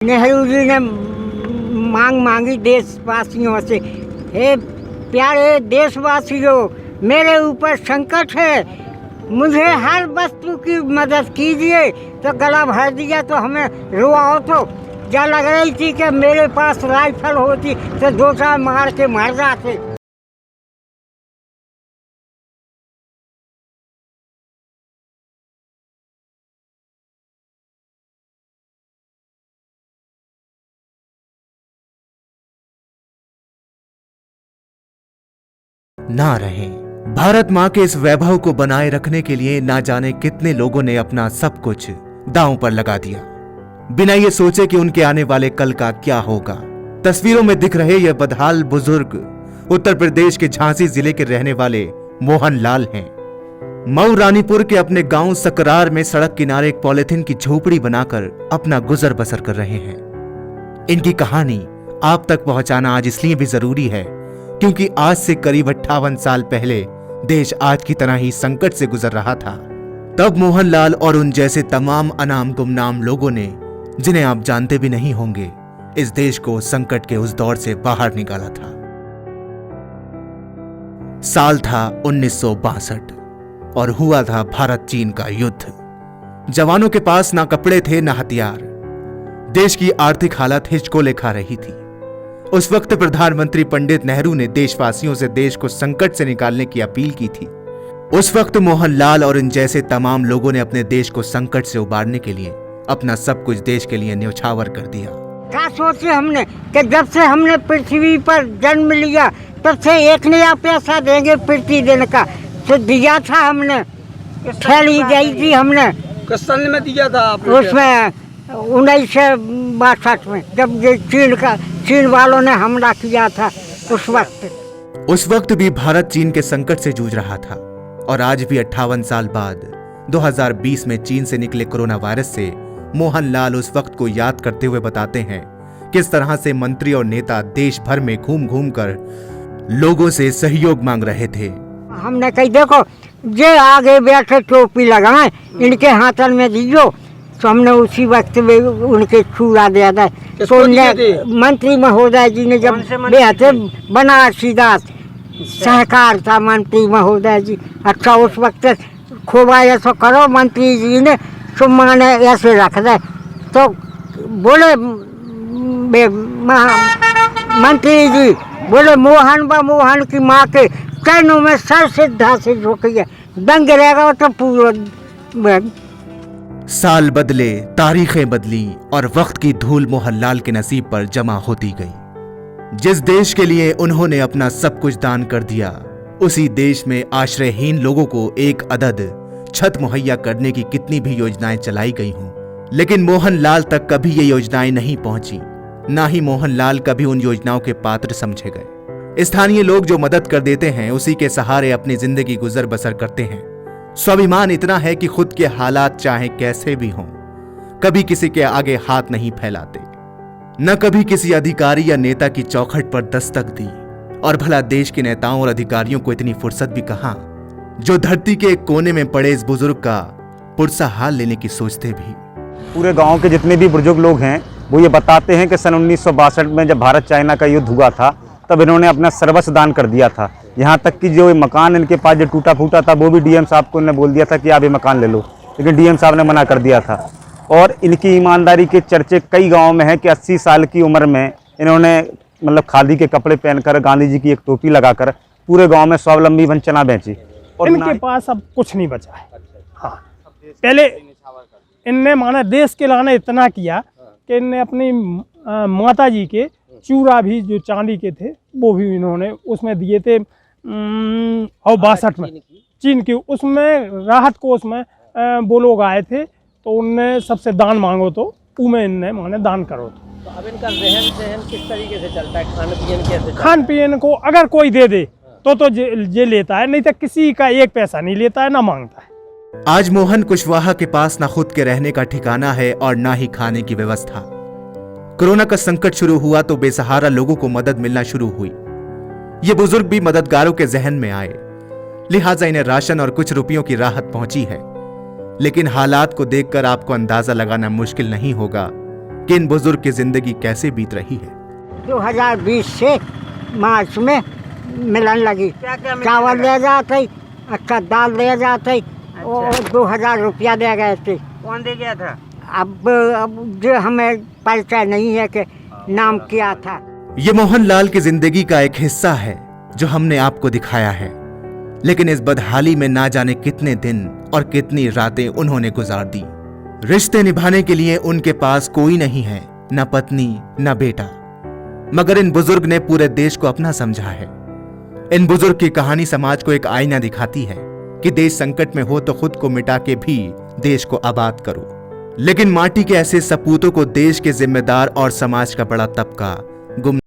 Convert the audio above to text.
नेहरू जी ने मांग मांगी देशवासियों से, हे प्यारे देशवासियों, मेरे ऊपर संकट है, मुझे हर वस्तु की मदद कीजिए। तो गला भर दिया तो हमें रुआओ तो क्या लग रही थी कि मेरे पास राइफल होती तो दो चार मार के मर जाते। ना रहे। भारत माँ के इस वैभव को बनाए रखने के लिए ना जाने कितने लोगों ने अपना सब कुछ दांव पर लगा दिया, बिना ये सोचे कि उनके आने वाले कल का क्या होगा। तस्वीरों में दिख रहे ये बदहाल बुजुर्ग उत्तर प्रदेश के झांसी जिले के रहने वाले मोहन लाल हैं। मऊ रानीपुर के अपने गांव सकरार में सड़क किनारे एक पॉलिथीन की झोपड़ी बनाकर अपना गुजर बसर कर रहे हैं। इनकी कहानी आप तक पहुंचाना आज इसलिए भी जरूरी है क्योंकि आज से करीब 58 साल पहले देश आज की तरह ही संकट से गुजर रहा था। तब मोहनलाल और उन जैसे तमाम अनाम गुमनाम लोगों ने, जिन्हें आप जानते भी नहीं होंगे, इस देश को संकट के उस दौर से बाहर निकाला था। साल था 1962 और हुआ था भारत चीन का युद्ध। जवानों के पास ना कपड़े थे ना हथियार। देश की आर्थिक हालत हिचकोले खा रही थी। उस वक्त प्रधानमंत्री पंडित नेहरू ने देशवासियों से देश को संकट से निकालने की अपील की थी। उस वक्त मोहनलाल और इन जैसे तमाम लोगों ने अपने देश को संकट से उबारने के लिए अपना सब कुछ देश के लिए न्यौछावर कर दिया। क्या सोचे हमने कि जब से हमने पृथ्वी पर जन्म लिया तब से एक नया पैसा देंगे पृथ्वी दिन का, तो दिया था हमने, थैली दी थी हमने। किस साल में दिया था आपने? उसमें 1962 में, जब ये चीन वालों ने हमला किया था उस वक्त भी भारत चीन के संकट से जूझ रहा था और आज भी 58 साल बाद 2020 में चीन से निकले कोरोना वायरस से मोहनलाल उस वक्त को याद करते हुए बताते हैं किस तरह से मंत्री और नेता देश भर में घूम घूम कर लोगों से सहयोग मांग रहे थे। हमने कही देखो ये आगे बैठे टोपी लगाए, इनके हाथन में दीजो, तो हमने उसी वक्त में उनके छुरा दिया था। तो मंत्री महोदय जी ने जब बेहते बनारसी दास सहकार था मंत्री महोदय जी। अच्छा उस वक्त खोबा ऐसा करो मंत्री जी ने, तो माने ऐसे रख दे, तो बोले मंत्री जी बोले मोहन की माँ के कैनों में सर सीधा से झुकिए, दंग रहेगा तो पूरा। साल बदले, तारीखें बदली और वक्त की धूल मोहनलाल के नसीब पर जमा होती गई। जिस देश के लिए उन्होंने अपना सब कुछ दान कर दिया, उसी देश में आश्रयहीन लोगों को एक अदद छत मुहैया करने की कितनी भी योजनाएं चलाई गई हों, लेकिन मोहनलाल तक कभी ये योजनाएं नहीं पहुंची। ना ही मोहनलाल कभी उन योजनाओं के पात्र समझे गए। स्थानीय लोग जो मदद कर देते हैं, उसी के सहारे अपनी जिंदगी गुजर बसर करते हैं। स्वाभिमान इतना है कि खुद के हालात चाहे कैसे भी हों, कभी किसी के आगे हाथ नहीं फैलाते, न कभी किसी अधिकारी या नेता की चौखट पर दस्तक दी। और भला देश के नेताओं और अधिकारियों को इतनी फुर्सत भी कहां, जो धरती के एक कोने में पड़े इस बुजुर्ग का पुरसा हाल लेने की सोचते भी। पूरे गांव के जितने भी बुजुर्ग लोग हैं वो ये बताते हैं कि सन 1962 में जब भारत चाइना का युद्ध हुआ था तब इन्होंने अपना सर्वस्व दान कर दिया था। यहाँ तक कि जो मकान इनके पास जो टूटा फूटा था वो भी डीएम साहब को उन्होंने बोल दिया था कि आप ये मकान ले लो, लेकिन डीएम साहब ने मना कर दिया था। और इनकी ईमानदारी के चर्चे कई गाँव में है कि 80 साल की उम्र में इन्होंने मतलब खादी के कपड़े पहनकर, गांधी जी की एक टोपी लगाकर पूरे गाँव में स्वावलंबी बन चना बेची। और इनके पास अब कुछ नहीं बचा है। हाँ, पहले इनने माना देश के लाने इतना किया कि इनने अपनी माता जी के चूड़ा भी जो चांदी के थे वो भी इन्होंने उसमें दिए थे। और 62 में चीन की उसमें राहत को उसमें वो लोग आए थे तो उनने सबसे दान मांगो तो उमें इनने माने दान करो। तो अब इनका रहन सहन किस तरीके से चलता है, खान पीन कैसे? खान पीन को अगर कोई दे दे तो ये लेता है, नहीं तो किसी का एक पैसा नहीं लेता है ना मांगता है। आज मोहन कुशवाहा के पास ना खुद के रहने का ठिकाना है और ना ही खाने की व्यवस्था। कोरोना का संकट शुरू हुआ तो बेसहारा लोगों को मदद मिलना शुरू हुई। ये बुजुर्ग भी मददगारों के जहन में आए, लिहाजा इन्हें राशन और कुछ रुपयों की राहत पहुंची है। लेकिन हालात को देखकर आपको अंदाजा लगाना मुश्किल नहीं होगा कि इन बुजुर्ग की जिंदगी कैसे बीत रही है। 2020 से मार्च में मिलन लगी। चावल ले जाते, अच्छा दाल ले जाते और 2000 रुपया दे गए थे। कौन दे गया था? अब जो हमें परिचय नहीं है कि नाम क्या था। ये मोहनलाल की जिंदगी का एक हिस्सा है जो हमने आपको दिखाया है, लेकिन इस बदहाली में ना जाने कितने दिन और कितनी रातें उन्होंने गुजार दी। रिश्ते निभाने के लिए उनके पास कोई नहीं है, न पत्नी न बेटा, मगर इन बुजुर्ग ने पूरे देश को अपना समझा है। इन बुजुर्ग की कहानी समाज को एक आईना दिखाती है कि देश संकट में हो तो खुद को मिटा के भी देश को आबाद करो। लेकिन माटी के ऐसे सपूतों को देश के जिम्मेदार और समाज का बड़ा तबका गुम